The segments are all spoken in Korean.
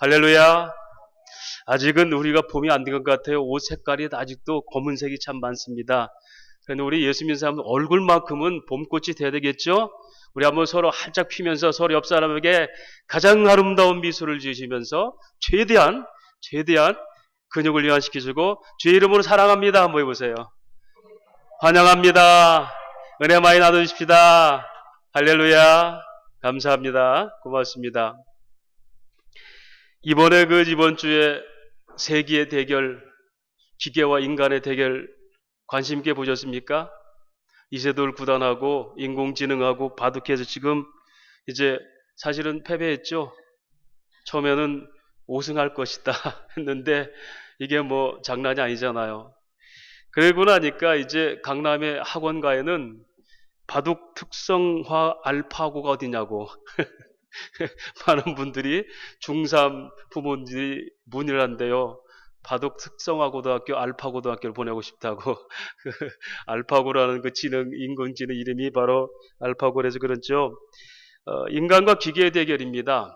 할렐루야. 아직은 우리가 봄이 안 된 것 같아요. 옷 색깔이 아직도 검은색이 참 많습니다. 그런데 우리 예수 믿는 사람 얼굴만큼은 봄꽃이 돼야 되겠죠? 우리 한번 서로 활짝 피면서 서로 옆 사람에게 가장 아름다운 미소를 지으시면서 최대한 근육을 이완시키시고 주의 이름으로 사랑합니다 한번 해보세요. 환영합니다. 은혜 많이 나누십시다. 할렐루야. 감사합니다. 고맙습니다. 이번 주에 세기의 대결, 기계와 인간의 대결 관심 있게 보셨습니까? 이세돌 구단하고 인공지능하고 바둑해서 지금 이제 사실은 패배했죠. 처음에는 5승할 것이다 했는데 이게 뭐 장난이 아니잖아요. 그러고 나니까 이제 강남의 학원가에는 바둑 특성화 알파고가 어디냐고 많은 분들이 중3 부모님들이 문의를 한대요. 바둑 특성화 고등학교 알파고등학교를 보내고 싶다고. 알파고라는 그 인공지능 이름이 바로 알파고라서 그렇죠. 인간과 기계의 대결입니다.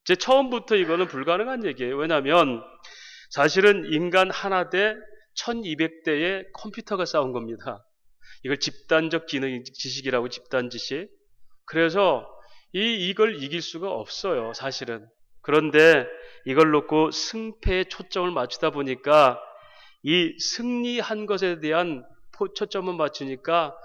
제 처음부터 이거는 불가능한 얘기예요. 왜냐하면 사실은 인간 하나 대 1200대의 컴퓨터가 싸운 겁니다. 이걸 집단적 기능 지식이라고 집단 지식. 그래서 이걸 이길 수가 없어요, 사실은. 그런데 이걸 놓고 승패에 초점을 맞추다 보니까 이 승리한 것에 대한 초점을 맞추니까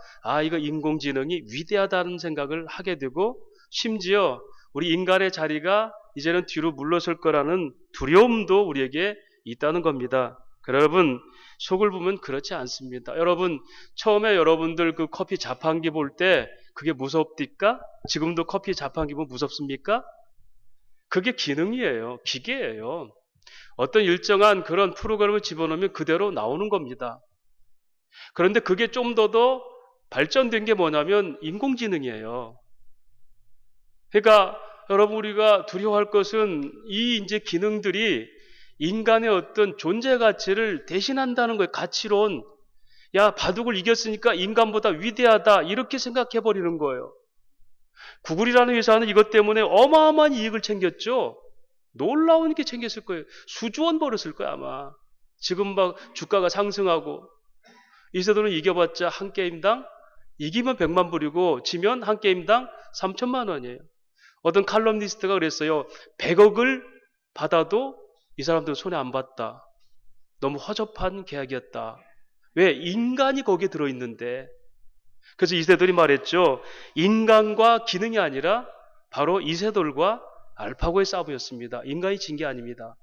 이거 인공지능이 위대하다는 생각을 하게 되고 심지어 우리 인간의 자리가 이제는 뒤로 물러설 거라는 두려움도 우리에게 있다는 겁니다. 여러분, 속을 보면 그렇지 않습니다. 여러분, 처음에 여러분들 그 커피 자판기 볼 때 그게 무섭디까? 지금도 커피 자판기 보면 무섭습니까? 그게 기능이에요. 기계예요. 어떤 일정한 그런 프로그램을 집어넣으면 그대로 나오는 겁니다. 그런데 그게 좀 더 발전된 게 뭐냐면 인공지능이에요. 그러니까 여러분 우리가 두려워할 것은 이 이제 기능들이 인간의 어떤 존재 가치를 대신한다는 거예요. 가치론. 야, 바둑을 이겼으니까 인간보다 위대하다. 이렇게 생각해 버리는 거예요. 구글이라는 회사는 이것 때문에 어마어마한 이익을 챙겼죠. 놀라운 게 챙겼을 거예요. 수조 원 벌었을 거예요, 아마. 지금 막 주가가 상승하고. 이세돌은 이겨봤자 한 게임당 이기면 100만 불이고 지면 한 게임당 3천만 원이에요. 어떤 칼럼니스트가 그랬어요. 100억을 받아도 이 사람들은 손해 안 봤다. 너무 허접한 계약이었다. 왜? 인간이 거기에 들어있는데. 그래서 이세돌이 말했죠. 인간과 기능이 아니라 바로 이세돌과 알파고의 싸움이었습니다. 인간이 진 게 아닙니다.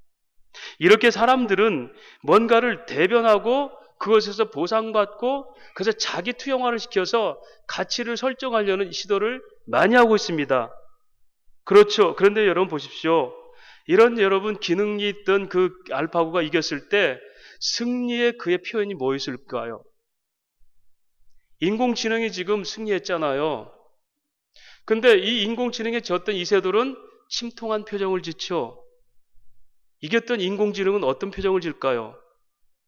이렇게 사람들은 뭔가를 대변하고 그것에서 보상받고 그래서 자기 투영화를 시켜서 가치를 설정하려는 시도를 많이 하고 있습니다. 그렇죠. 그런데 여러분 보십시오. 이런 여러분 기능이 있던 그 알파고가 이겼을 때 승리의 그의 표현이 뭐였을까요? 인공지능이 지금 승리했잖아요. 근데 이 인공지능에 졌던 이세돌은 침통한 표정을 짓죠. 이겼던 인공지능은 어떤 표정을 질까요?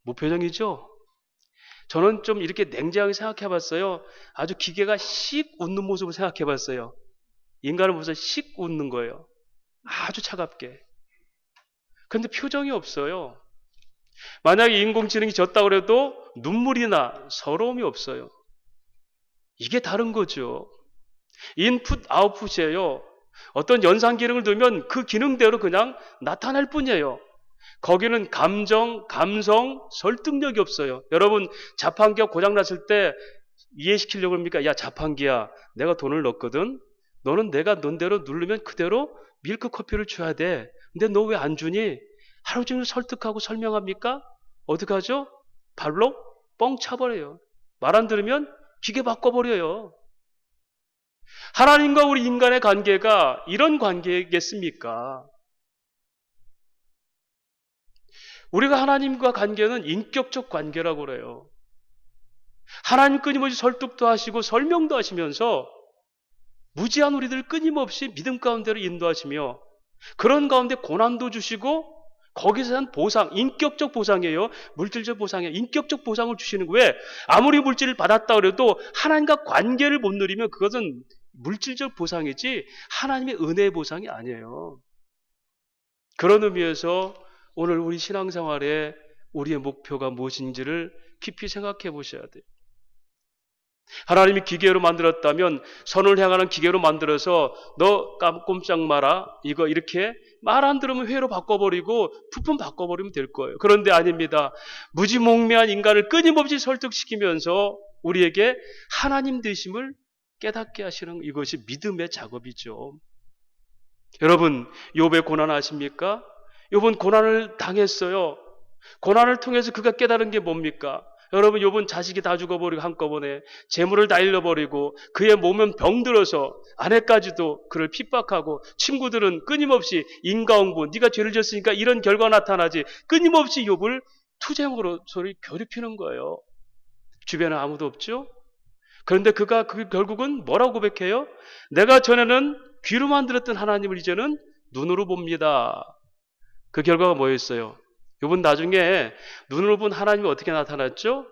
무표정이죠? 저는 좀 이렇게 냉정하게 생각해 봤어요. 아주 기계가 씩 웃는 모습을 생각해 봤어요. 인간을 보면서 씩 웃는 거예요. 아주 차갑게. 근데 표정이 없어요. 만약에 인공지능이 졌다고 해도 눈물이나 서러움이 없어요. 이게 다른 거죠. 인풋, 아웃풋이에요. 어떤 연상 기능을 두면 그 기능대로 그냥 나타날 뿐이에요. 거기는 감정, 감성, 설득력이 없어요. 여러분, 자판기가 고장났을 때 이해시키려고 합니까? 야, 자판기야, 내가 돈을 넣었거든? 너는 내가 넣은 대로 누르면 그대로 밀크 커피를 줘야 돼. 근데 너 왜 안 주니? 하루 종일 설득하고 설명합니까? 어떡하죠? 발로 뻥 차버려요. 말 안 들으면 기계 바꿔버려요. 하나님과 우리 인간의 관계가 이런 관계겠습니까? 우리가 하나님과 관계는 인격적 관계라고 그래요. 하나님 끊임없이 설득도 하시고 설명도 하시면서 무지한 우리들 끊임없이 믿음 가운데로 인도하시며 그런 가운데 고난도 주시고 거기서 한 보상, 인격적 보상이에요. 물질적 보상이에요. 인격적 보상을 주시는 거예요. 왜? 아무리 물질을 받았다 그래도 하나님과 관계를 못 누리면 그것은 물질적 보상이지 하나님의 은혜의 보상이 아니에요. 그런 의미에서 오늘 우리 신앙생활에 우리의 목표가 무엇인지를 깊이 생각해 보셔야 돼요. 하나님이 기계로 만들었다면 선을 향하는 기계로 만들어서 너 꼼짝 마라 이거 이렇게 말 안 들으면 회로 바꿔버리고 부품 바꿔버리면 될 거예요. 그런데 아닙니다. 무지몽매한 인간을 끊임없이 설득시키면서 우리에게 하나님 되심을 깨닫게 하시는 이것이 믿음의 작업이죠. 여러분 욥의 고난 아십니까? 욥은 고난을 당했어요. 고난을 통해서 그가 깨달은 게 뭡니까? 여러분 욥은 자식이 다 죽어버리고 한꺼번에 재물을 다 잃어버리고 그의 몸은 병들어서 아내까지도 그를 핍박하고 친구들은 끊임없이 인과응보 네가 죄를 졌으니까 이런 결과 나타나지 끊임없이 욥을 투쟁으로 소리 괴롭히는 거예요. 주변에 아무도 없죠? 그런데 그가 결국은 뭐라고 고백해요? 내가 전에는 귀로만 들었던 하나님을 이제는 눈으로 봅니다. 그 결과가 뭐였어요? 욥은 나중에 눈으로 본 하나님이 어떻게 나타났죠?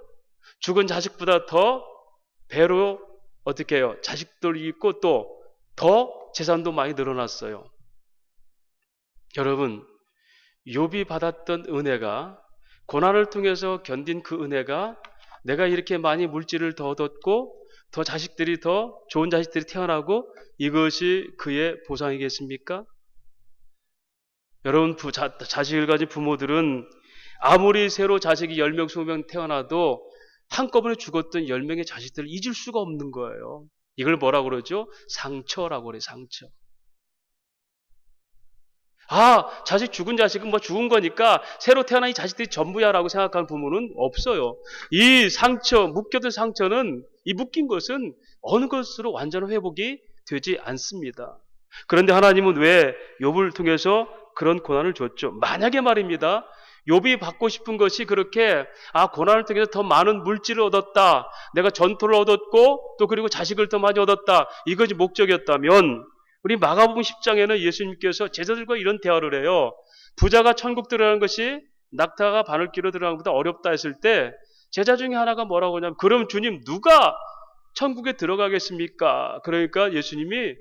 죽은 자식보다 더 배로 어떻게 해요? 자식들이 있고 또 더 재산도 많이 늘어났어요. 여러분 욥이 받았던 은혜가 고난을 통해서 견딘 그 은혜가 내가 이렇게 많이 물질을 더 얻었고 더 자식들이 더 좋은 자식들이 태어나고 이것이 그의 보상이겠습니까? 여러분 자식을 가진 부모들은 아무리 새로 자식이 10명, 20명 태어나도 한꺼번에 죽었던 10명의 자식들을 잊을 수가 없는 거예요. 이걸 뭐라고 그러죠? 상처라고 그래요. 상처. 자식 죽은 자식은 뭐 죽은 거니까 새로 태어난 이 자식들이 전부야 라고 생각하는 부모는 없어요. 이 상처, 묶여둔 상처는 이 묶인 것은 어느 것으로 완전한 회복이 되지 않습니다. 그런데 하나님은 왜 욥을 통해서 그런 고난을 줬죠? 만약에 말입니다. 욥이 받고 싶은 것이 그렇게 고난을 통해서 더 많은 물질을 얻었다. 내가 전토를 얻었고 또 그리고 자식을 더 많이 얻었다. 이것이 목적이었다면 우리 마가복음 10장에는 예수님께서 제자들과 이런 대화를 해요. 부자가 천국 들어가는 것이 낙타가 바늘귀로 들어가는 것보다 어렵다 했을 때 제자 중에 하나가 뭐라고 하냐면 그럼 주님 누가 천국에 들어가겠습니까? 그러니까 예수님이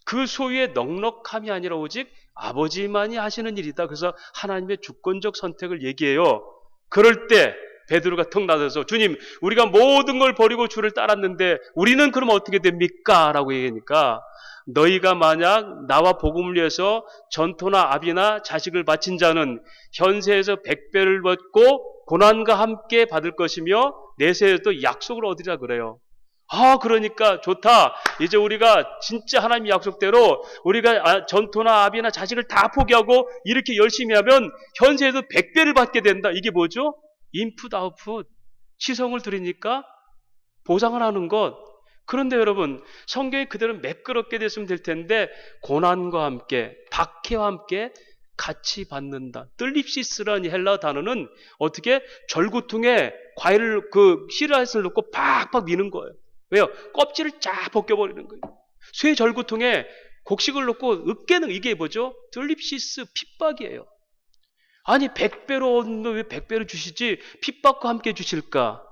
그 소유의 넉넉함이 아니라 오직 아버지만이 하시는 일이다. 그래서 하나님의 주권적 선택을 얘기해요. 그럴 때 베드로가 턱 나서서 주님 우리가 모든 걸 버리고 주를 따랐는데 우리는 그럼 어떻게 됩니까? 라고 얘기하니까 너희가 만약 나와 복음을 위해서 전토나 아비나 자식을 바친 자는 현세에서 100배를 받고 고난과 함께 받을 것이며 내세에도 약속을 얻으리라 그래요. 그러니까 좋다. 이제 우리가 진짜 하나님 약속대로 우리가 전토나 아비나 자식을 다 포기하고 이렇게 열심히 하면 현세에도 100배를 받게 된다. 이게 뭐죠? 인풋 아웃풋. 시성을 들이니까 보상을 하는 것. 그런데 여러분 성경이 그대로 매끄럽게 됐으면 될 텐데 고난과 함께 박해와 함께 같이 받는다. 뜰립시스라는 헬라 단어는 어떻게 절구통에 과일을 씨앗을 넣고 팍팍 미는 거예요. 왜요? 껍질을 쫙 벗겨버리는 거예요. 쇠 절구통에 곡식을 넣고 으깨는 이게 뭐죠? 뜰립시스 핍박이에요. 아니 100배로 얻는데 왜 100배로 주시지 핍박과 함께 주실까?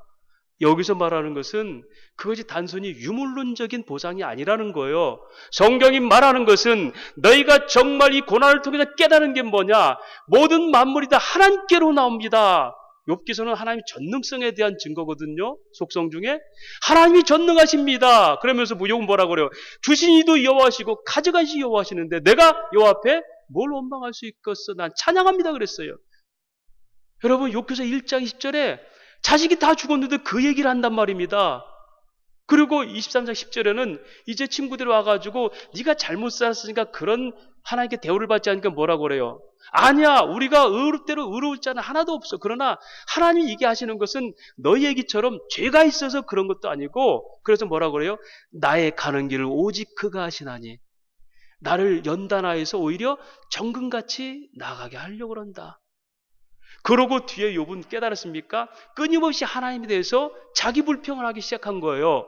여기서 말하는 것은 그것이 단순히 유물론적인 보상이 아니라는 거예요. 성경이 말하는 것은 너희가 정말 이 고난을 통해서 깨달은 게 뭐냐? 모든 만물이 다 하나님께로 나옵니다. 욥기서는 하나님의 전능성에 대한 증거거든요. 속성 중에 하나님이 전능하십니다. 그러면서 욥은 뭐라고 그래요? 주신 이도 여호와시고 가져가시 여호와시는데 내가 여호와 앞에 뭘 원망할 수 있겠어? 난 찬양합니다 그랬어요. 여러분 욥기서 1장 10절에 자식이 다 죽었는데 그 얘기를 한단 말입니다. 그리고 23장 10절에는 이제 친구들이 와가지고 네가 잘못 살았으니까 그런 하나님께 대우를 받지 않으니까 뭐라고 그래요? 아니야 우리가 의롭대로 의로울 자는 하나도 없어. 그러나 하나님이 얘기하시는 것은 너희 얘기처럼 죄가 있어서 그런 것도 아니고 그래서 뭐라고 그래요? 나의 가는 길을 오직 그가 하시나니 나를 연단하여서 오히려 정금같이 나가게 하려고 한다. 그러고 뒤에 욥은 깨달았습니까? 끊임없이 하나님에 대해서 자기 불평을 하기 시작한 거예요.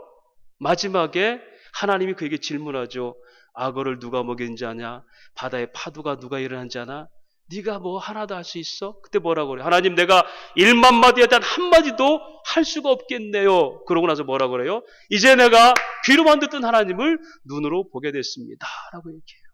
마지막에 하나님이 그에게 질문하죠. 악어를 누가 먹였는지 아냐? 바다의 파도가 누가 일어난지 아나? 네가 뭐 하나도 할 수 있어? 그때 뭐라고 그래요? 하나님 내가 1만 마디에 단 한마디도 할 수가 없겠네요. 그러고 나서 뭐라고 그래요? 이제 내가 귀로만 듣던 하나님을 눈으로 보게 됐습니다. 라고 얘기해요.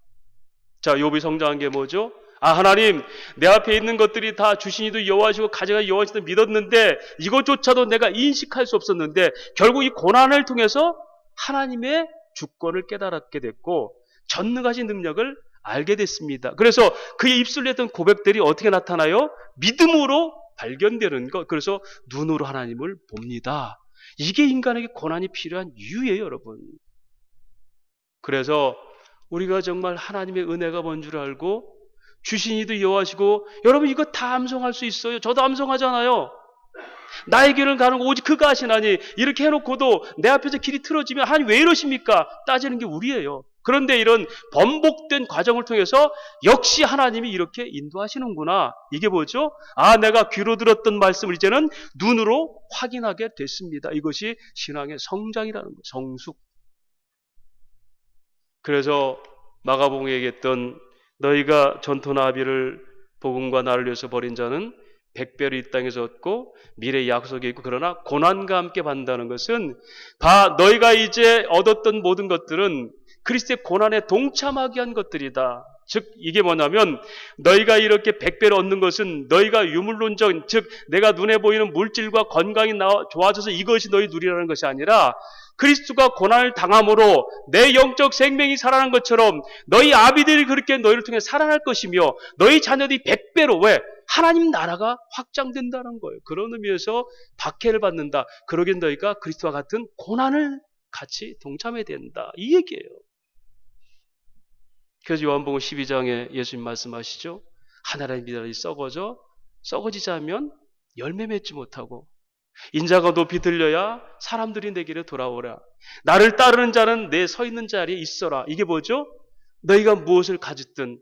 자, 욥이 성장한 게 뭐죠? 아, 하나님, 내 앞에 있는 것들이 다 주신이도 여호와시고 가져가 여호와시도 믿었는데 이것조차도 내가 인식할 수 없었는데 결국 이 고난을 통해서 하나님의 주권을 깨달았게 됐고 전능하신 능력을 알게 됐습니다. 그래서 그의 입술로 했던 고백들이 어떻게 나타나요? 믿음으로 발견되는 것. 그래서 눈으로 하나님을 봅니다. 이게 인간에게 고난이 필요한 이유예요, 여러분. 그래서 우리가 정말 하나님의 은혜가 뭔 줄 알고 주신이도 여호와시고, 여러분 이거 다 암송할 수 있어요. 저도 암송하잖아요. 나의 길을 가는 거 오직 그가 하시나니, 이렇게 해놓고도 내 앞에서 길이 틀어지면 하나님 왜 이러십니까? 따지는 게 우리예요. 그런데 이런 번복된 과정을 통해서 역시 하나님이 이렇게 인도하시는구나. 이게 뭐죠? 아, 내가 귀로 들었던 말씀을 이제는 눈으로 확인하게 됐습니다. 이것이 신앙의 성장이라는 거예요. 성숙. 그래서 마가복음에 얘기했던 너희가 전토나 아비를 복음과 나를 위해서 버린 자는 100배로 이 땅에서 얻고 미래의 약속이 있고 그러나 고난과 함께 받는다는 것은 너희가 이제 얻었던 모든 것들은 그리스도의 고난에 동참하게 한 것들이다. 즉 이게 뭐냐면 너희가 이렇게 100배를 얻는 것은 너희가 유물론적, 즉 내가 눈에 보이는 물질과 건강이 좋아져서 이것이 너희 누리라는 것이 아니라 그리스도가 고난을 당함으로 내 영적 생명이 살아난 것처럼 너희 아비들이 그렇게 너희를 통해 살아날 것이며 너희 자녀들이 100배로, 왜? 하나님 나라가 확장된다는 거예요. 그런 의미에서 박해를 받는다. 그러기엔 너희가 그리스도와 같은 고난을 같이 동참해야 된다. 이 얘기예요. 그래서 요한복음 12장에 예수님 말씀하시죠. 하나님의 미달이 썩어지자 하면 열매 맺지 못하고 인자가 높이 들려야 사람들이 내 길에 돌아오라. 나를 따르는 자는 내 서 있는 자리에 있어라. 이게 뭐죠? 너희가 무엇을 가졌든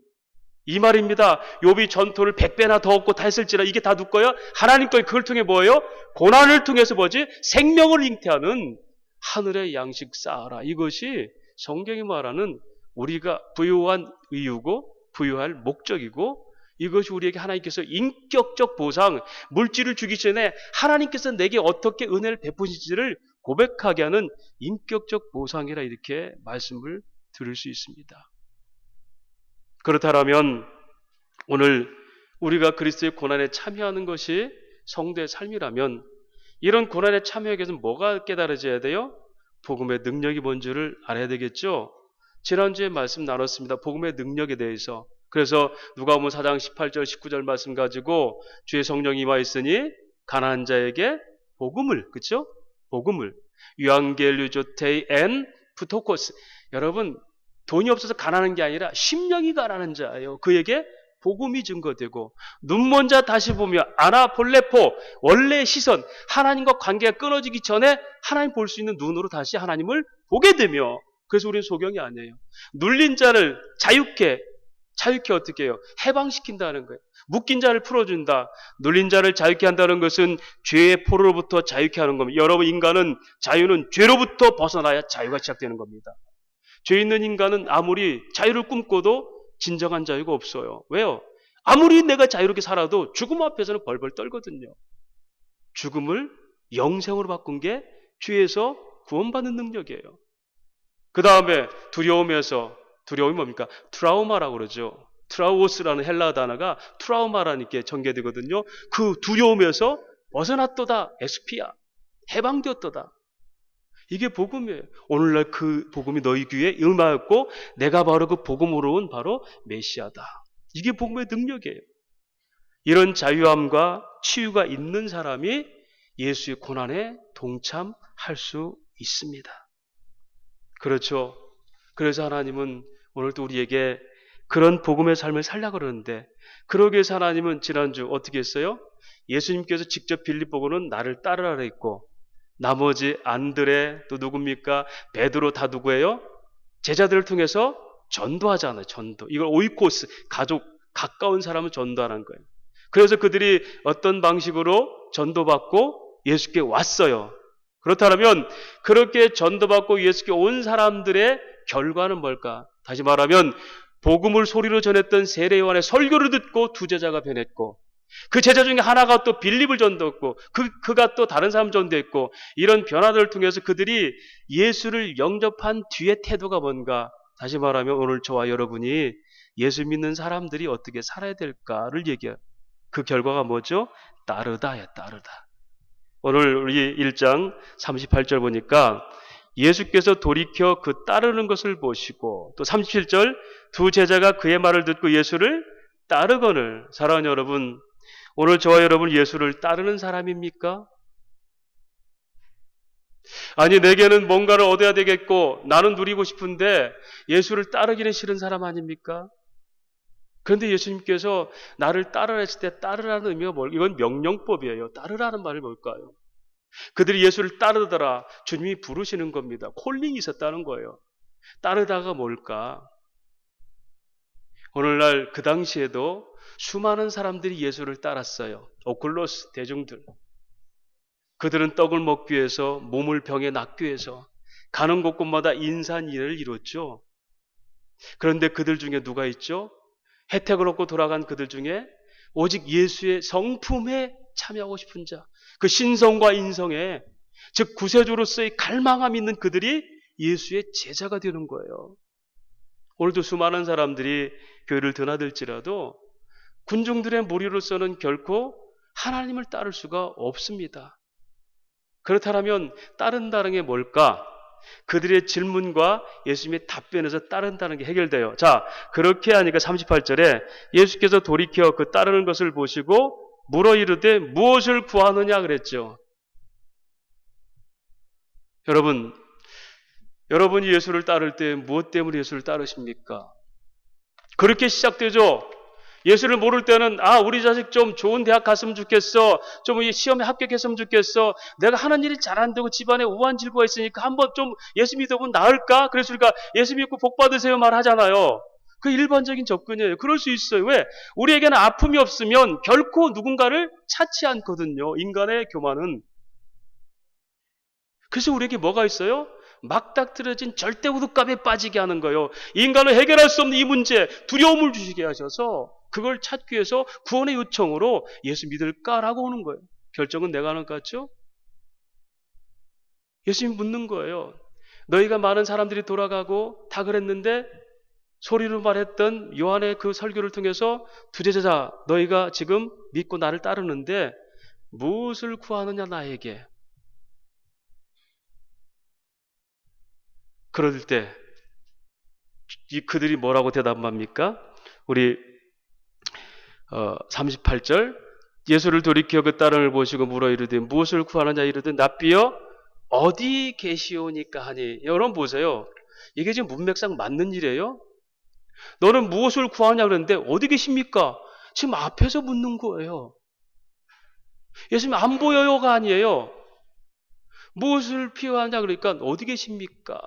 이 말입니다. 욥이 전토를 100배나 더 얻고 다 했을지라, 이게 다 누구 거예요? 하나님 거예요. 그걸 통해 뭐예요? 고난을 통해서 뭐지? 생명을 잉태하는 하늘의 양식 쌓아라. 이것이 성경이 말하는 우리가 부유한 이유고 부유할 목적이고, 이것이 우리에게 하나님께서 인격적 보상, 물질을 주기 전에 하나님께서 내게 어떻게 은혜를 베푸실지를 고백하게 하는 인격적 보상이라, 이렇게 말씀을 드릴 수 있습니다. 그렇다면 오늘 우리가 그리스도의 고난에 참여하는 것이 성도의 삶이라면 이런 고난에 참여하기 위해서는 뭐가 깨달아져야 돼요? 복음의 능력이 뭔지를 알아야 되겠죠? 지난주에 말씀 나눴습니다. 복음의 능력에 대해서. 그래서 누가복음 4장 18절 19절 말씀 가지고 주의 성령이 임하였으니 가난한 자에게 복음을, 그렇죠? 복음을 유앙겔리조테이 앤 푸토코스. 여러분 돈이 없어서 가난한 게 아니라 심령이 가난한 자예요. 그에게 복음이 증거되고, 눈먼 자 다시 보며 아나폴레포, 원래의 시선, 하나님과 관계가 끊어지기 전에 하나님 볼 수 있는 눈으로 다시 하나님을 보게 되며, 그래서 우리는 소경이 아니에요. 눌린 자를 자유케 어떻게 해요? 해방시킨다는 거예요. 묶인 자를 풀어준다. 눌린 자를 자유케 한다는 것은 죄의 포로로부터 자유케 하는 겁니다. 여러분, 자유는 죄로부터 벗어나야 자유가 시작되는 겁니다. 죄 있는 인간은 아무리 자유를 꿈꿔도 진정한 자유가 없어요. 왜요? 아무리 내가 자유롭게 살아도 죽음 앞에서는 벌벌 떨거든요. 죽음을 영생으로 바꾼 게 죄에서 구원받는 능력이에요. 그 다음에 두려움이 뭡니까? 트라우마라고 그러죠. 트라우오스라는 헬라 단어가 트라우마라니까 전개되거든요. 그 두려움에서 벗어났도다. 에스피아. 해방되었도다. 이게 복음이에요. 오늘날 그 복음이 너희 귀에 임하였고 내가 바로 그 복음으로 온 바로 메시아다. 이게 복음의 능력이에요. 이런 자유함과 치유가 있는 사람이 예수의 고난에 동참할 수 있습니다. 그렇죠. 그래서 하나님은 오늘도 우리에게 그런 복음의 삶을 살려고 그러는데, 그러기 위해서 하나님은 지난주 어떻게 했어요? 예수님께서 직접 빌립보고는 나를 따르라 그랬고, 나머지 안드레, 또 누굽니까? 베드로, 다 누구예요? 제자들을 통해서 전도하잖아요. 전도. 이걸 오이코스, 가족, 가까운 사람을 전도하는 거예요. 그래서 그들이 어떤 방식으로 전도받고 예수께 왔어요. 그렇다면 그렇게 전도받고 예수께 온 사람들의 결과는 뭘까? 다시 말하면 복음을 소리로 전했던 세례 요한의 설교를 듣고 두 제자가 변했고, 그 제자 중에 하나가 또 빌립을 전도했고, 그가 또 다른 사람 전도했고, 이런 변화들을 통해서 그들이 예수를 영접한 뒤의 태도가 뭔가? 다시 말하면 오늘 저와 여러분이 예수 믿는 사람들이 어떻게 살아야 될까를 얘기해요. 그 결과가 뭐죠? 따르다야, 따르다. 오늘 우리 1장 38절 보니까 예수께서 돌이켜 그 따르는 것을 보시고, 또 37절 두 제자가 그의 말을 듣고 예수를 따르거늘. 사랑하는 여러분, 오늘 저와 여러분 예수를 따르는 사람입니까? 아니, 내게는 뭔가를 얻어야 되겠고 나는 누리고 싶은데 예수를 따르기는 싫은 사람 아닙니까? 그런데 예수님께서 나를 따르라 했을 때 따르라는 의미가 뭘까요? 이건 명령법이에요. 따르라는 말이 뭘까요? 그들이 예수를 따르더라. 주님이 부르시는 겁니다. 콜링이 있었다는 거예요. 따르다가 뭘까? 오늘날 그 당시에도 수많은 사람들이 예수를 따랐어요. 오클로스 대중들. 그들은 떡을 먹기 위해서, 몸을 병에 낫기 위해서 가는 곳곳마다 인산일을 이뤘죠. 그런데 그들 중에 누가 있죠? 혜택을 얻고 돌아간 그들 중에 오직 예수의 성품에 참여하고 싶은 자, 그 신성과 인성에, 즉 구세주로서의 갈망함 있는 그들이 예수의 제자가 되는 거예요. 오늘도 수많은 사람들이 교회를 드나들지라도 군중들의 무리로서는 결코 하나님을 따를 수가 없습니다. 그렇다면 따른다는 게 뭘까? 그들의 질문과 예수님의 답변에서 따른다는 게 해결돼요. 자, 그렇게 하니까 38절에 예수께서 돌이켜 그 따르는 것을 보시고 물어 이르되 무엇을 구하느냐 그랬죠. 여러분이 예수를 따를 때 무엇 때문에 예수를 따르십니까? 그렇게 시작되죠. 예수를 모를 때는 우리 자식 좀 좋은 대학 갔으면 좋겠어. 좀 이 시험에 합격했으면 좋겠어. 내가 하는 일이 잘 안 되고 집안에 우환질고가 있으니까 한번 좀 예수 믿어보면 나을까? 그래서 우리가 예수 믿고 복 받으세요 말하잖아요. 그 일반적인 접근이에요. 그럴 수 있어요. 왜? 우리에게는 아픔이 없으면 결코 누군가를 찾지 않거든요. 인간의 교만은. 그래서 우리에게 뭐가 있어요? 막닥뜨려진 절대 우두감에 빠지게 하는 거예요. 인간은 해결할 수 없는 이 문제, 두려움을 주시게 하셔서 그걸 찾기 위해서 구원의 요청으로 예수 믿을까라고 오는 거예요. 결정은 내가 하는 것 같죠? 예수님 묻는 거예요. 너희가 많은 사람들이 돌아가고 다 그랬는데 소리로 말했던 요한의 그 설교를 통해서 두 제자, 너희가 지금 믿고 나를 따르는데 무엇을 구하느냐 나에게. 그럴 때 그들이 뭐라고 대답합니까? 우리 38절 예수를 돌이켜 그 따름을 보시고 물어 이르되 무엇을 구하느냐 이르되 납비여 어디 계시오니까 하니. 여러분 보세요. 이게 지금 문맥상 맞는 일이에요? 너는 무엇을 구하냐 그러는데 어디 계십니까? 지금 앞에서 묻는 거예요. 예수님 안 보여요가 아니에요. 무엇을 필요하냐 그러니까 어디 계십니까?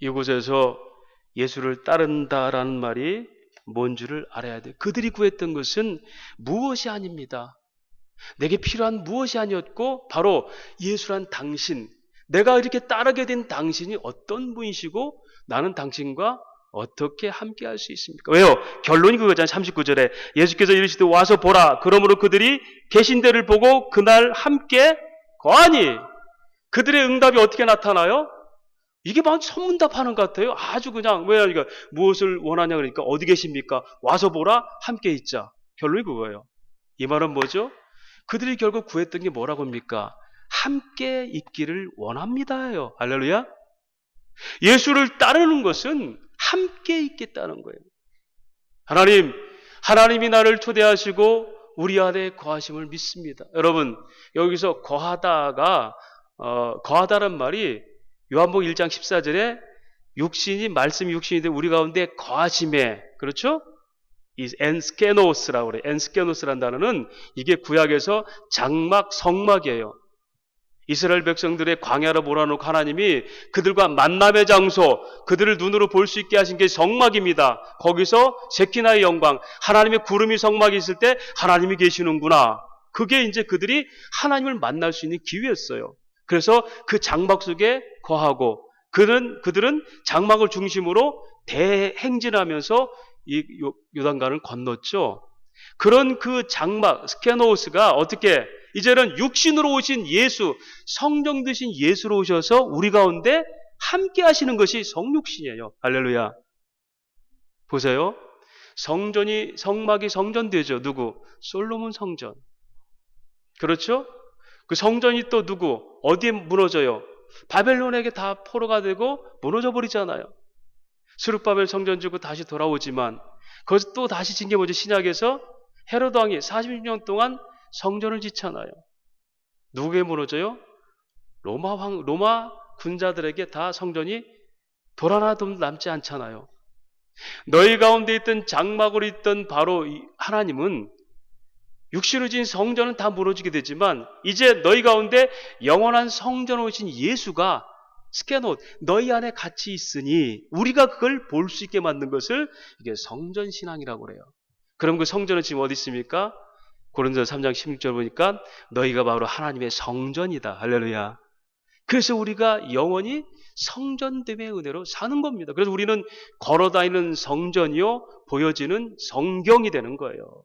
이곳에서 예수를 따른다라는 말이 뭔 줄을 알아야 돼요. 그들이 구했던 것은 무엇이 아닙니다. 내게 필요한 무엇이 아니었고 바로 예수란 당신, 내가 이렇게 따르게 된 당신이 어떤 분이시고 나는 당신과 어떻게 함께 할 수 있습니까? 왜요? 결론이 그거잖아요. 39절에 예수께서 이르시되 와서 보라. 그러므로 그들이 계신 데를 보고 그날 함께 거하니. 그들의 응답이 어떻게 나타나요? 이게 막 선문답하는 것 같아요. 아주 그냥 왜 그러니까 무엇을 원하냐 그러니까 어디 계십니까? 와서 보라. 함께 있자. 결론이 그거예요. 이 말은 뭐죠? 그들이 결국 구했던 게 뭐라고 합니까? 함께 있기를 원합니다예요. 할렐루야. 예수를 따르는 것은 함께 있겠다는 거예요. 하나님이 나를 초대하시고 우리 안에 거하심을 믿습니다. 여러분, 여기서 거하다란 말이 요한복음 1장 14절에 말씀이 육신이 된 우리 가운데 거하심에, 그렇죠? 이 엔스케노스라고 그래요. 엔스케노스라는 단어는 이게 구약에서 장막, 성막이에요. 이스라엘 백성들의 광야로 몰아놓고 하나님이 그들과 만남의 장소, 그들을 눈으로 볼 수 있게 하신 게 성막입니다. 거기서 세키나의 영광, 하나님의 구름이 성막이 있을 때 하나님이 계시는구나. 그게 이제 그들이 하나님을 만날 수 있는 기회였어요. 그래서 그 장막 속에 거하고 그들은 장막을 중심으로 대행진하면서 이 요단강을 건넜죠. 그런 그 장막, 스케노스가 어떻게 이제는 육신으로 오신 예수, 성령 드신 예수로 오셔서 우리 가운데 함께 하시는 것이 성육신이에요. 할렐루야. 보세요. 성막이 성전되죠. 누구? 솔로몬 성전. 그렇죠? 그 성전이 또 누구? 어디에 무너져요? 바벨론에게 다 포로가 되고 무너져 버리잖아요. 스룹바벨 성전 주고 다시 돌아오지만 거기서 또 다시 진 게 뭐죠? 신약에서 헤로드 왕이 40년 동안 성전을 짓잖아요. 누구에게 무너져요? 로마 군자들에게 다 성전이 돌 하나도 남지 않잖아요. 너희 가운데 있던 장막으로 있던 바로 하나님은 육신으로 진 성전은 다 무너지게 되지만 이제 너희 가운데 영원한 성전으로 오신 예수가 스케노 너희 안에 같이 있으니 우리가 그걸 볼 수 있게 만든 것을 이게 성전 신앙이라고 그래요. 그럼 그 성전은 지금 어디 있습니까? 고린도서 3장 16절 보니까 너희가 바로 하나님의 성전이다. 할렐루야. 그래서 우리가 영원히 성전됨의 은혜로 사는 겁니다. 그래서 우리는 걸어다니는 성전이요 보여지는 성경이 되는 거예요.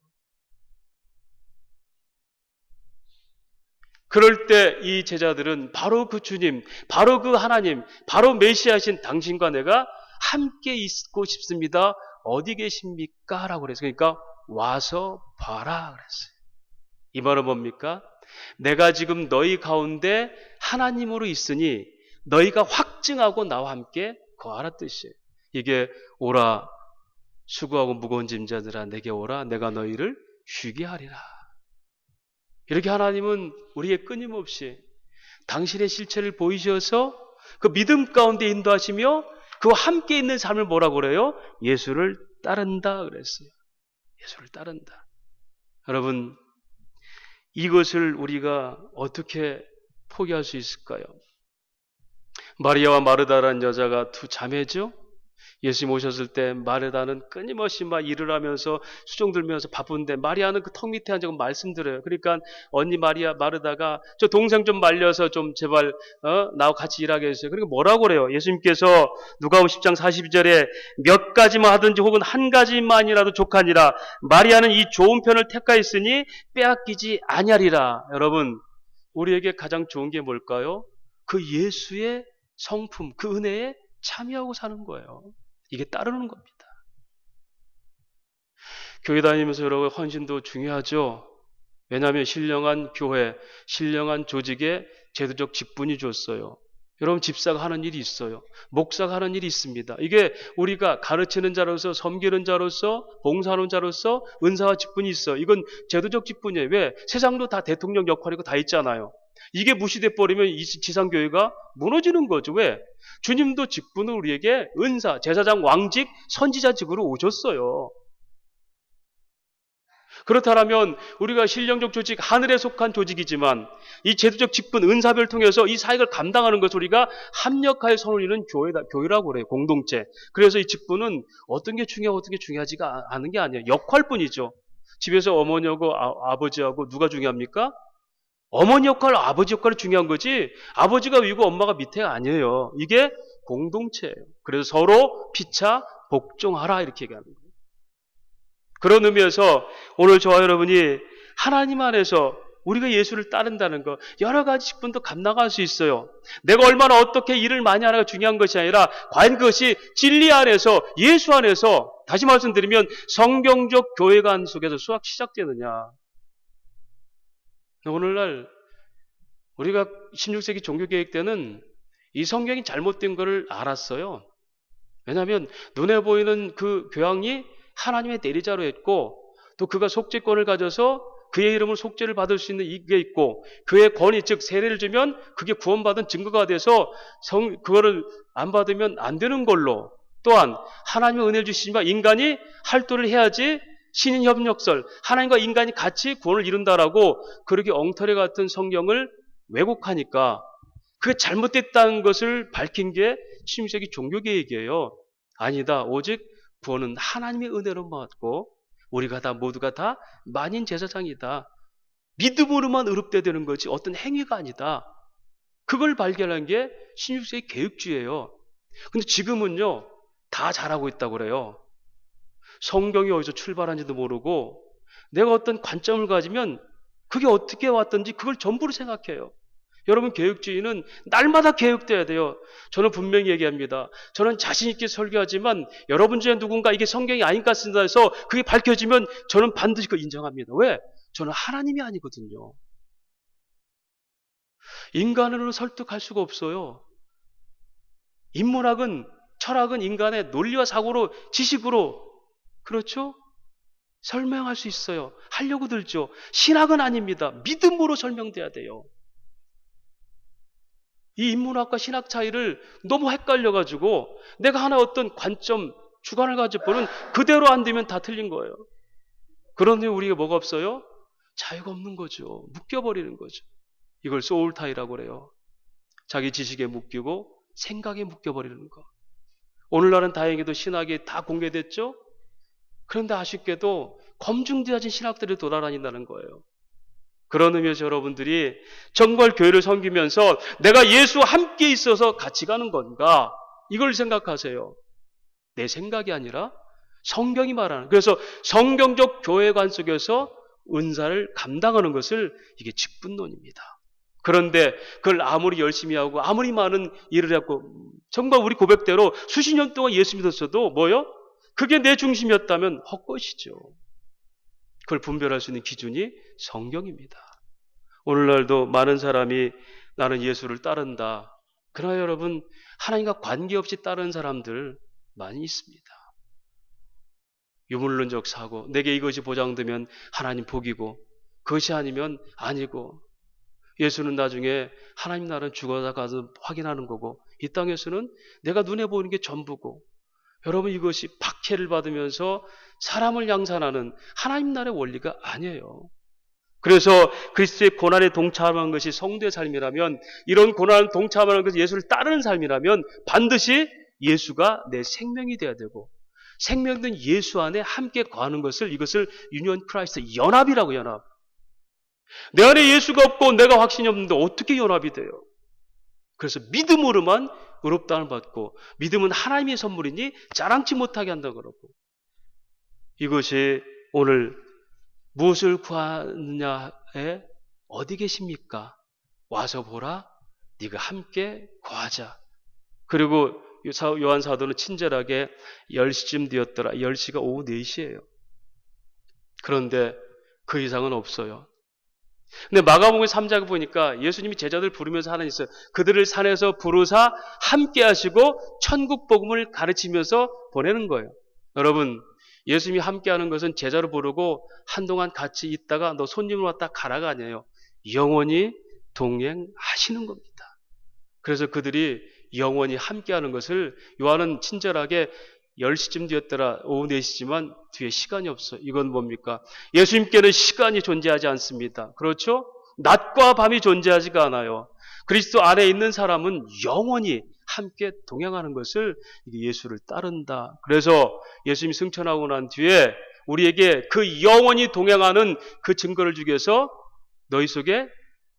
그럴 때 이 제자들은 바로 그 주님, 바로 그 하나님, 바로 메시아신 당신과 내가 함께 있고 싶습니다. 어디 계십니까? 라고 그랬어요. 그러니까 와서 봐라 그랬어요. 이 말은 뭡니까? 내가 지금 너희 가운데 하나님으로 있으니 너희가 확증하고 나와 함께 거하라 뜻이에요. 이게 오라 수고하고 무거운 짐자들아 내게 오라 내가 너희를 쉬게 하리라. 이렇게 하나님은 우리의 끊임없이 당신의 실체를 보이셔서 그 믿음 가운데 인도하시며 그와 함께 있는 삶을 뭐라고 그래요? 예수를 따른다 그랬어요. 예수를 따른다. 여러분 이것을 우리가 어떻게 포기할 수 있을까요? 마리아와 마르다라는 여자가 두 자매죠? 예수님 오셨을 때 마르다는 끊임없이 막 일을 하면서 수종 들면서 바쁜데 마리아는 그 턱 밑에 앉아서 말씀드려요. 그러니까 언니 마르다가 저 동생 좀 말려서 좀 제발 나하고 같이 일하게 해주세요. 그러니까 뭐라고 그래요? 예수님께서 누가복음 10장 42절에 몇 가지만 하든지 혹은 한 가지만이라도 족하니라 마리아는 이 좋은 편을 택하였으니 빼앗기지 아니하리라. 여러분 우리에게 가장 좋은 게 뭘까요? 그 예수의 성품, 그 은혜에 참여하고 사는 거예요. 이게 따르는 겁니다. 교회 다니면서 여러분 헌신도 중요하죠. 왜냐하면 신령한 교회, 신령한 조직에 제도적 직분이 줬어요. 여러분 집사가 하는 일이 있어요. 목사가 하는 일이 있습니다. 이게 우리가 가르치는 자로서 섬기는 자로서 봉사하는 자로서 은사와 직분이 있어요. 이건 제도적 직분이에요. 왜? 세상도 다 대통령 역할이고 다 있잖아요. 이게 무시돼 버리면 이 지상교회가 무너지는 거죠. 왜? 주님도 직분을 우리에게 은사, 제사장, 왕직, 선지자직으로 오셨어요. 그렇다면 우리가 신령적 조직, 하늘에 속한 조직이지만 이 제도적 직분, 은사별 통해서 이 사역을 감당하는 것을 우리가 합력하여 선을 이루는 교회라고 그래요. 공동체. 그래서 이 직분은 어떤 게 중요하고 어떤 게 중요하지가 않은 게 아니에요. 역할뿐이죠. 집에서 어머니하고 아버지하고 누가 중요합니까? 어머니 역할, 아버지 역할이 중요한 거지 아버지가 위고 엄마가 밑에가 아니에요. 이게 공동체예요. 그래서 서로 피차 복종하라 이렇게 얘기하는 거예요. 그런 의미에서 오늘 저와 여러분이 하나님 안에서 우리가 예수를 따른다는 거 여러 가지 직분도 감당할 수 있어요. 내가 얼마나 어떻게 일을 많이 하나가 중요한 것이 아니라 과연 그것이 진리 안에서 예수 안에서 다시 말씀드리면 성경적 교회관 속에서 수학 시작되느냐. 오늘날 우리가 16세기 종교개혁 때는 이 성경이 잘못된 것을 알았어요. 왜냐하면 눈에 보이는 그 교황이 하나님의 대리자로 했고 또 그가 속죄권을 가져서 그의 이름으로 속죄를 받을 수 있는 이게 있고 그의 권위 즉 세례를 주면 그게 구원받은 증거가 돼서 그거를 안 받으면 안 되는 걸로 또한 하나님의 은혜를 주시지만 인간이 할도를 해야지 신인 협력설, 하나님과 인간이 같이 구원을 이룬다라고 그렇게 엉터리 같은 성경을 왜곡하니까 그게 잘못됐다는 것을 밝힌 게 16세기 종교개혁이에요. 아니다. 오직 구원은 하나님의 은혜로 받고 우리가 다 모두가 다 만인 제사장이다. 믿음으로만 의롭게 되는 거지 어떤 행위가 아니다. 그걸 발견한 게 16세기 개혁주의예요. 근데 지금은요. 다 잘하고 있다고 그래요. 성경이 어디서 출발한지도 모르고 내가 어떤 관점을 가지면 그게 어떻게 왔든지 그걸 전부로 생각해요. 여러분, 교육주의는 날마다 개혁돼야 돼요. 저는 분명히 얘기합니다. 저는 자신 있게 설교하지만 여러분 중에 누군가 이게 성경이 아닌 것 같습니다 해서 그게 밝혀지면 저는 반드시 그걸 인정합니다. 왜? 저는 하나님이 아니거든요. 인간으로 설득할 수가 없어요. 인문학은, 철학은 인간의 논리와 사고로, 지식으로, 그렇죠? 설명할 수 있어요. 하려고 들죠. 신학은 아닙니다. 믿음으로 설명돼야 돼요. 이 인문학과 신학 차이를 너무 헷갈려가지고 내가 하나 어떤 관점, 주관을 가지고 보는 그대로 안 되면 다 틀린 거예요. 그런데 우리가 뭐가 없어요? 자유가 없는 거죠. 묶여버리는 거죠. 이걸 소울타이라고 그래요. 자기 지식에 묶이고 생각에 묶여버리는 거. 오늘날은 다행히도 신학이 다 공개됐죠? 그런데 아쉽게도 검증되어진 신학들이 돌아다닌다는 거예요. 그런 의미에서 여러분들이 정말 교회를 섬기면서 내가 예수와 함께 있어서 같이 가는 건가? 이걸 생각하세요. 내 생각이 아니라 성경이 말하는. 그래서 성경적 교회관 속에서 은사를 감당하는 것을 이게 직분론입니다. 그런데 그걸 아무리 열심히 하고 아무리 많은 일을 했고 정말 우리 고백대로 수십 년 동안 예수 믿었어도 뭐요? 그게 내 중심이었다면 헛것이죠. 그걸 분별할 수 있는 기준이 성경입니다. 오늘날도 많은 사람이 나는 예수를 따른다. 그러나 여러분, 하나님과 관계없이 따르는 사람들 많이 있습니다. 유물론적 사고, 내게 이것이 보장되면 하나님 복이고 그것이 아니면 아니고, 예수는 나중에 하나님 나라는 죽어서 가서 확인하는 거고, 이 땅에서는 내가 눈에 보이는 게 전부고, 여러분, 이것이 박해를 받으면서 사람을 양산하는 하나님 나라의 원리가 아니에요. 그래서 그리스도의 고난에 동참하는 것이 성도의 삶이라면, 이런 고난에 동참하는 것이 예수를 따르는 삶이라면 반드시 예수가 내 생명이 돼야 되고, 생명된 예수 안에 함께 거하는 것을, 이것을 유니온 크라이스트, 연합이라고. 연합. 내 안에 예수가 없고 내가 확신이 없는데 어떻게 연합이 돼요? 그래서 믿음으로만 의롭다함을 받고, 믿음은 하나님의 선물이니 자랑치 못하게 한다고 그러고, 이것이 오늘 무엇을 구하느냐에 어디 계십니까? 와서 보라. 네가 함께 거하자. 그리고 요한 사도는 친절하게 10시쯤 되었더라. 10시가 오후 4시예요. 그런데 그 이상은 없어요. 근데 마가복음 3장에 보니까 예수님이 제자들 부르면서 하나 있어요. 그들을 산에서 부르사 함께 하시고 천국 복음을 가르치면서 보내는 거예요. 여러분, 예수님이 함께하는 것은 제자를 부르고 한동안 같이 있다가 너 손님을 왔다 가라가 아니에요. 영원히 동행하시는 겁니다. 그래서 그들이 영원히 함께하는 것을 요한은 친절하게 10시쯤 되었더라. 오후 4시지만 뒤에 시간이 없어. 이건 뭡니까? 예수님께는 시간이 존재하지 않습니다. 그렇죠? 낮과 밤이 존재하지가 않아요. 그리스도 안에 있는 사람은 영원히 함께 동행하는 것을, 예수를 따른다. 그래서 예수님이 승천하고 난 뒤에 우리에게 그 영원히 동행하는 그 증거를 주기 위해서 너희 속에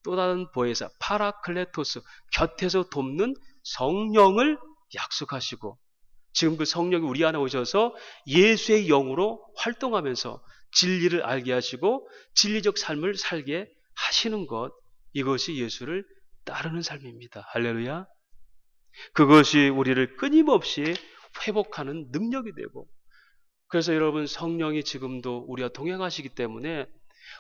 또 다른 보혜사, 파라클레토스, 곁에서 돕는 성령을 약속하시고, 지금 그 성령이 우리 안에 오셔서 예수의 영으로 활동하면서 진리를 알게 하시고 진리적 삶을 살게 하시는 것, 이것이 예수를 따르는 삶입니다. 할렐루야. 그것이 우리를 끊임없이 회복하는 능력이 되고, 그래서 여러분, 성령이 지금도 우리와 동행하시기 때문에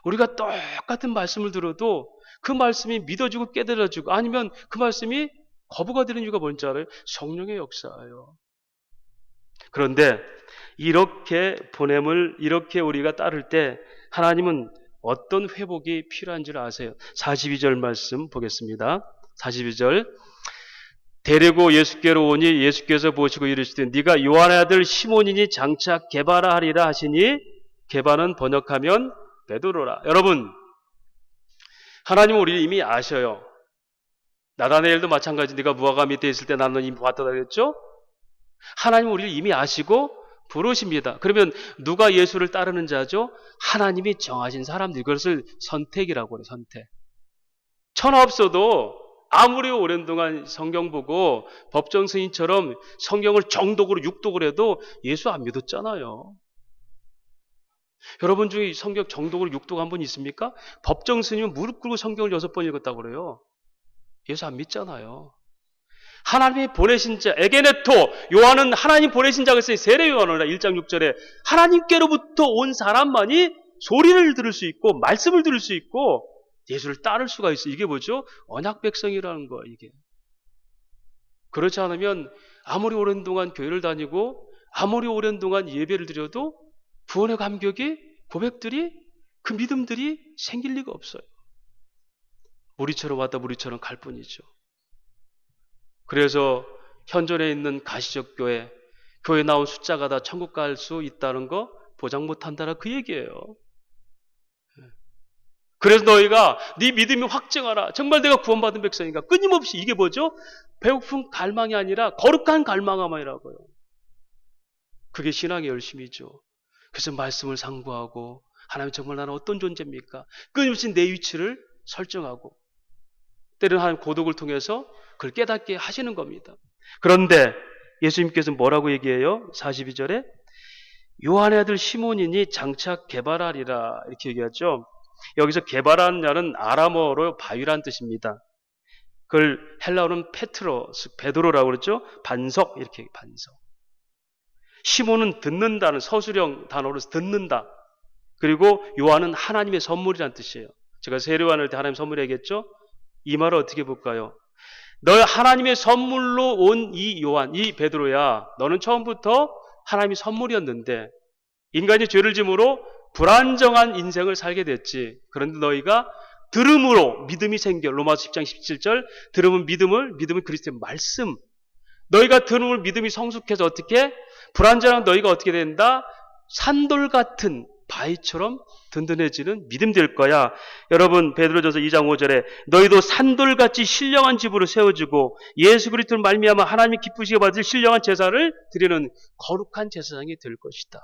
우리가 똑같은 말씀을 들어도 그 말씀이 믿어지고 깨달아지고, 아니면 그 말씀이 거부가 되는 이유가 뭔지 알아요? 성령의 역사예요. 그런데 이렇게 보냄을, 이렇게 우리가 따를 때 하나님은 어떤 회복이 필요한지를 아세요. 42절 말씀 보겠습니다. 42절. 데리고 예수께로 오니 예수께서 보시고 이르시되 네가 요한의 아들 시몬이니 장차 게바라 하리라 하시니, 게바는 번역하면 베드로라. 여러분, 하나님은 우리를 이미 아셔요. 나다나엘도 마찬가지. 네가 무화과 밑에 있을 때 나는 이미 봤다 그랬죠? 하나님은 우리를 이미 아시고 부르십니다. 그러면 누가 예수를 따르는 자죠? 하나님이 정하신 사람들. 그것을 선택이라고 해요. 선택. 천하 없어도 아무리 오랜 동안 성경 보고 법정 스님처럼 성경을 정독으로 육독을 해도 예수 안 믿었잖아요. 여러분 중에 성경 정독으로 육독한 분 있습니까? 법정 스님은 무릎 꿇고 성경을 6번 읽었다고 그래요. 예수 안 믿잖아요. 하나님이 보내신 자, 에게네토, 요한은 하나님 보내신 자가 있어요. 세례 요한이라 1장 6절에 하나님께로부터 온 사람만이 소리를 들을 수 있고 말씀을 들을 수 있고 예수를 따를 수가 있어요. 이게 뭐죠? 언약 백성이라는 거예요. 이게. 그렇지 않으면 아무리 오랜 동안 교회를 다니고 아무리 오랜 동안 예배를 드려도 구원의 감격이, 고백들이, 그 믿음들이 생길 리가 없어요. 무리처럼 왔다 무리처럼 갈 뿐이죠. 그래서 현존에 있는 가시적 교회, 교회 나온 숫자가 다 천국 갈 수 있다는 거 보장 못한다라 그 얘기예요. 그래서 너희가 네 믿음이 확증하라. 정말 내가 구원받은 백성인가? 끊임없이 이게 뭐죠? 배고픈 갈망이 아니라 거룩한 갈망함이라고요. 그게 신앙의 열심이죠. 그래서 말씀을 상고하고 하나님 정말 나는 어떤 존재입니까? 끊임없이 내 위치를 설정하고 때로는 하나님 고독을 통해서 그걸 깨닫게 하시는 겁니다. 그런데 예수님께서 뭐라고 얘기해요? 42절에 요한의 아들 시몬이니 장차 개발하리라 이렇게 얘기하죠. 여기서 개발하는 자는 아람어로 바위란 뜻입니다. 그걸 헬라어는 페트로스, 베드로라고 그랬죠. 반석 이렇게 반석. 시몬은 듣는다는 서술형 단어로 듣는다. 그리고 요한은 하나님의 선물이란 뜻이에요. 제가 세례요한을 할 때 하나님 선물 얘기했죠. 이 말을 어떻게 볼까요? 너 하나님의 선물로 온 이 요한, 이 베드로야. 너는 처음부터 하나님의 선물이었는데 인간이 죄를 짐으로 불안정한 인생을 살게 됐지. 그런데 너희가 들음으로 믿음이 생겨. 로마서 10장 17절 들음은 믿음은 그리스도의 말씀. 너희가 들음을 믿음이 성숙해서 어떻게? 불안정한 너희가 어떻게 된다? 산돌 같은 바위처럼 든든해지는 믿음 될 거야. 여러분 베드로전서 2장 5절에 너희도 산돌같이 신령한 집으로 세워지고 예수 그리스도를 말미암아 하나님이 기쁘시게 받을 신령한 제사를 드리는 거룩한 제사장이 될 것이다.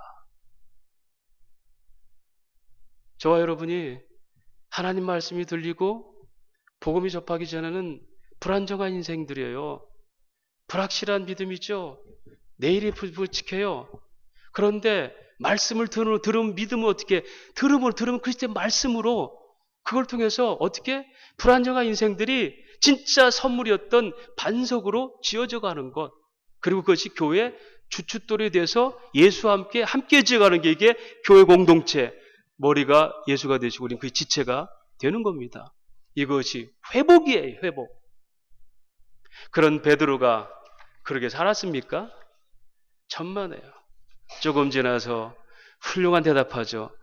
저와 여러분이 하나님 말씀이 들리고 복음이 접하기 전에는 불안정한 인생들이에요. 불확실한 믿음이죠. 내일이 불치켜요. 그런데 말씀을 들으면 믿음은 어떻게 들으면 그리스도의 말씀으로 그걸 통해서 어떻게 불안정한 인생들이 진짜 선물이었던 반석으로 지어져 가는 것. 그리고 그것이 교회 주춧돌이 돼서 예수와 함께 지어가는 게 이게 교회 공동체. 머리가 예수가 되시고 우리는 그 지체가 되는 겁니다. 이것이 회복이에요. 회복. 그런 베드로가 그렇게 살았습니까? 천만에요. 조금 지나서 훌륭한 대답하죠.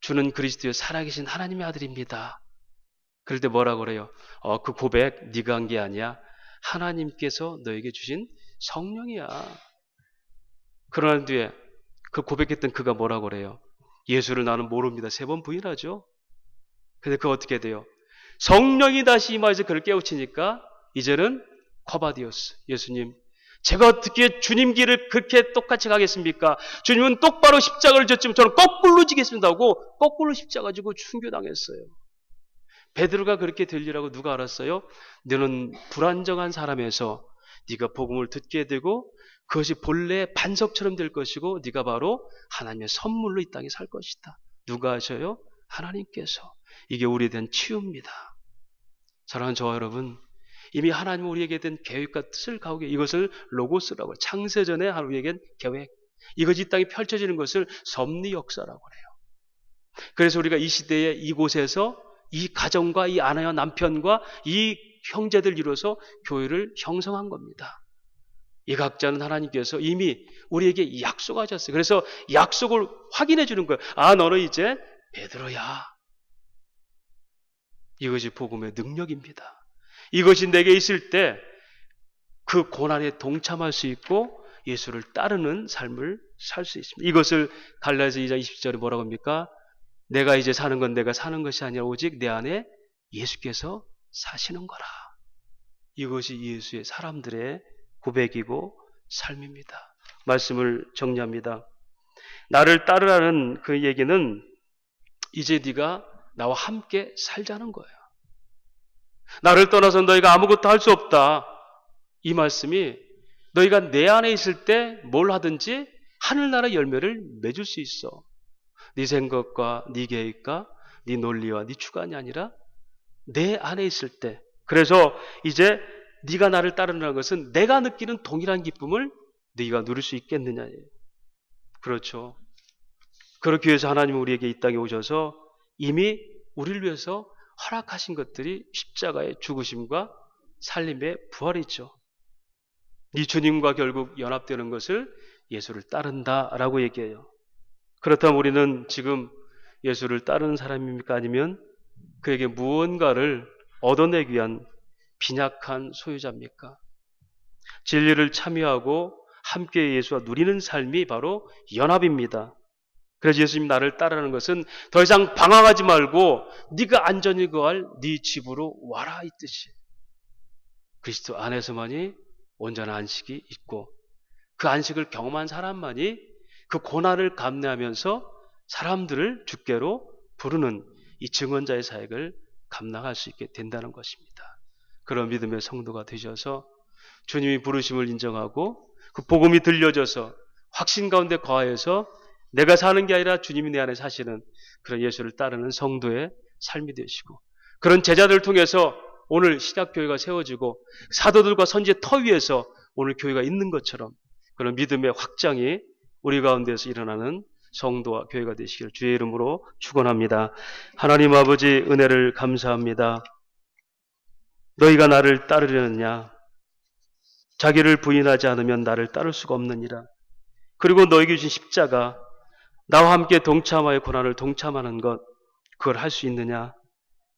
주는 그리스도의 살아계신 하나님의 아들입니다. 그럴 때 뭐라고 그래요? 그 고백 네가 한 게 아니야. 하나님께서 너에게 주신 성령이야. 그러나 뒤에 그 고백했던 그가 뭐라고 그래요? 예수를 나는 모릅니다. 3번 부인하죠. 근데 그거 어떻게 돼요? 성령이 다시 임하여서 그를 깨우치니까 이제는 커바디오스, 예수님 제가 어떻게 주님 길을 그렇게 똑같이 가겠습니까? 주님은 똑바로 십자가를 졌지만 저는 거꾸로 지겠습니다 하고 거꾸로 십자가 지고 순교당했어요. 베드로가 그렇게 되리라고 누가 알았어요? 너는 불안정한 사람에서 네가 복음을 듣게 되고 그것이 본래 반석처럼 될 것이고 네가 바로 하나님의 선물로 이 땅에 살 것이다. 누가 하셔요? 하나님께서. 이게 우리에 대한 치유입니다. 사랑하는 저와 여러분, 이미 하나님은 우리에게 된 계획과 뜻을 가오게 이것을 로고스라고 해요. 창세전에 우리에겐 계획. 이것이 이 땅에 펼쳐지는 것을 섭리 역사라고 해요. 그래서 우리가 이 시대에 이곳에서 이 가정과 이 아내와 남편과 이 형제들 이루어서 교회를 형성한 겁니다. 이 각자는 하나님께서 이미 우리에게 약속하셨어요. 그래서 약속을 확인해 주는 거예요. 아, 너는 이제 베드로야. 이것이 복음의 능력입니다. 이것이 내게 있을 때 그 고난에 동참할 수 있고 예수를 따르는 삶을 살 수 있습니다. 이것을 갈라디아서 2장 20절에 뭐라고 합니까? 내가 이제 사는 건 내가 사는 것이 아니라 오직 내 안에 예수께서 사시는 거라. 이것이 예수의 사람들의 고백이고 삶입니다. 말씀을 정리합니다. 나를 따르라는 그 얘기는 이제 네가 나와 함께 살자는 거예요. 나를 떠나서 너희가 아무것도 할 수 없다. 이 말씀이 너희가 내 안에 있을 때 뭘 하든지 하늘나라 열매를 맺을 수 있어. 네 생각과 네 계획과 네 논리와 네 주관이 아니라 내 안에 있을 때 그래서 이제 네가 나를 따르는 것은 내가 느끼는 동일한 기쁨을 네가 누릴 수 있겠느냐예요. 그렇죠. 그렇기 위해서 하나님은 우리에게 이 땅에 오셔서 이미 우리를 위해서 허락하신 것들이 십자가의 죽으심과 살림의 부활이죠. 이 주님과 결국 연합되는 것을 예수를 따른다라고 얘기해요. 그렇다면 우리는 지금 예수를 따르는 사람입니까? 아니면 그에게 무언가를 얻어내기 위한 빈약한 소유자입니까? 진리를 참여하고 함께 예수와 누리는 삶이 바로 연합입니다. 그래서 예수님 나를 따르는 것은 더 이상 방황하지 말고 네가 안전히 거할 네 집으로 와라 이 뜻이. 그리스도 안에서만이 온전한 안식이 있고 그 안식을 경험한 사람만이 그 고난을 감내하면서 사람들을 주께로 부르는 이 증언자의 사역을 감당할 수 있게 된다는 것입니다. 그런 믿음의 성도가 되셔서 주님이 부르심을 인정하고 그 복음이 들려져서 확신 가운데 거하여서 내가 사는 게 아니라 주님이 내 안에 사시는 그런 예수를 따르는 성도의 삶이 되시고 그런 제자들을 통해서 오늘 신약교회가 세워지고 사도들과 선지의 터 위에서 오늘 교회가 있는 것처럼 그런 믿음의 확장이 우리 가운데서 일어나는 성도와 교회가 되시기를 주의 이름으로 축원합니다. 하나님 아버지 은혜를 감사합니다. 너희가 나를 따르려느냐? 자기를 부인하지 않으면 나를 따를 수가 없느니라. 그리고 너에게 주신 십자가 나와 함께 동참하여 고난을 동참하는 것 그걸 할 수 있느냐?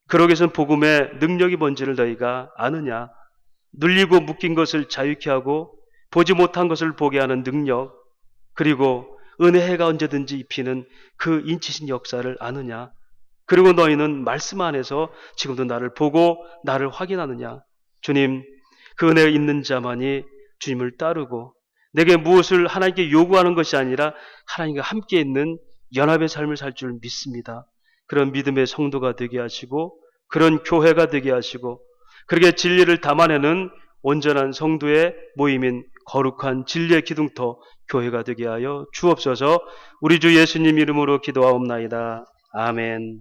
그러기 위해서는 복음의 능력이 뭔지를 너희가 아느냐? 눌리고 묶인 것을 자유케 하고 보지 못한 것을 보게 하는 능력 그리고 은혜의 해가 언제든지 입히는 그 인치신 역사를 아느냐? 그리고 너희는 말씀 안에서 지금도 나를 보고 나를 확인하느냐? 주님, 그 은혜가 있는 자만이 주님을 따르고 내게 무엇을 하나님께 요구하는 것이 아니라 하나님과 함께 있는 연합의 삶을 살 줄 믿습니다. 그런 믿음의 성도가 되게 하시고 그런 교회가 되게 하시고 그렇게 진리를 담아내는 온전한 성도의 모임인 거룩한 진리의 기둥터 교회가 되게 하여 주옵소서. 우리 주 예수님 이름으로 기도하옵나이다. 아멘.